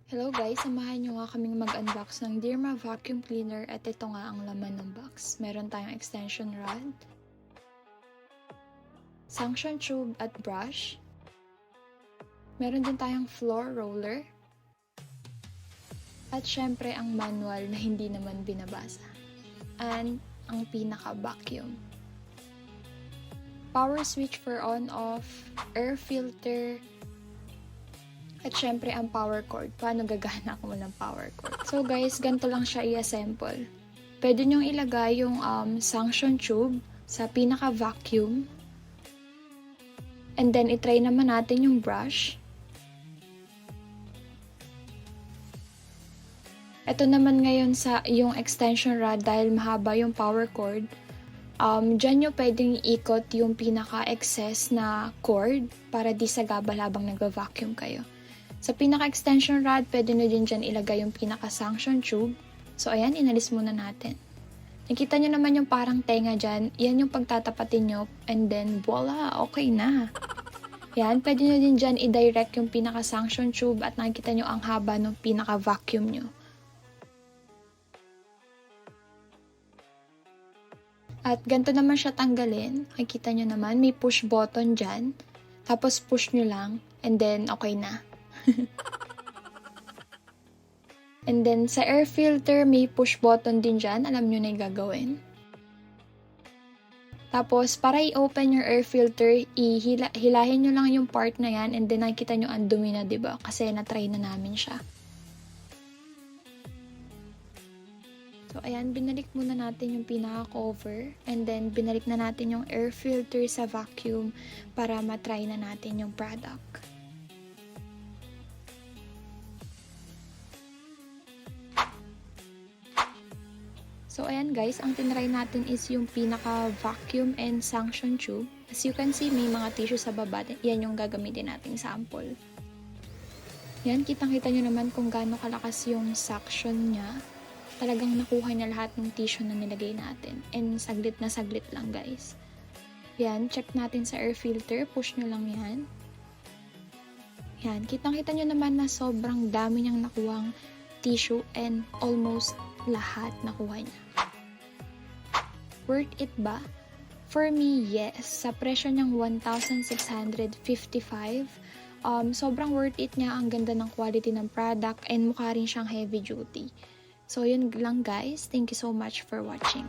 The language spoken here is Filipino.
Hello guys, samahan nyo nga kaming mag-unbox ng Derma Vacuum Cleaner at ito nga ang laman ng box. Meron tayong extension rod, suction tube at brush. Meron din tayong floor roller. At syempre ang manual na hindi naman binabasa. And ang pinaka-vacuum. Power switch for on-off, air filter, at syempre, ang power cord. Paano gagana ako ng power cord? So guys, ganito lang siya i-assemble. Pwede nyong ilagay yung suction tube sa pinaka-vacuum. And then, itry naman natin yung brush. Ito naman ngayon sa yung extension rod dahil mahaba yung power cord. Diyan nyo pwedeng ikot yung pinaka-excess na cord para di sagabal habang nag-vacuum kayo. Sa pinaka-extension rod, pwede nyo din dyan ilagay yung pinaka-suction tube. So, ayan, inalis muna natin. Nakita nyo naman yung parang tenga dyan. Yan yung pagtatapatin nyo. And then, voila, okay na. Yan, pwede nyo din dyan i-direct yung pinaka-suction tube at nakikita nyo ang haba ng pinaka-vacuum nyo. At ganito naman siya tanggalin. Nakikita nyo naman, may push button dyan. Tapos push nyo lang. And then, okay na. And then, sa air filter, may push button din dyan. Alam nyo na yung gagawin. Tapos, para i-open your air filter, hilahin nyo lang yung part na yan and then nakikita nyo ang dumi na, diba? Kasi na-try na namin siya. So, ayan, binalik muna natin yung pinaka-cover and then binalik na natin yung air filter sa vacuum para matry na natin yung product. So, ayan guys, ang tinry natin is yung pinaka-vacuum and suction tube. As you can see, may mga tissue sa baba. Yan yung gagamitin nating sample. Yan, kitang-kita nyo naman kung gaano kalakas yung suction niya. Talagang nakuha niya lahat ng tissue na nilagay natin. And saglit na saglit lang guys. Yan, check natin sa air filter. Push nyo lang yan. Yan, kitang-kita nyo naman na sobrang dami niyang nakuhang tissue and almost lahat nakuha niya. Worth it ba? For me, yes. Sa presyo niyang 1,655, sobrang worth it niya. Ang ganda ng quality ng product and mukha rin siyang heavy duty. So, yun lang guys. Thank you so much for watching.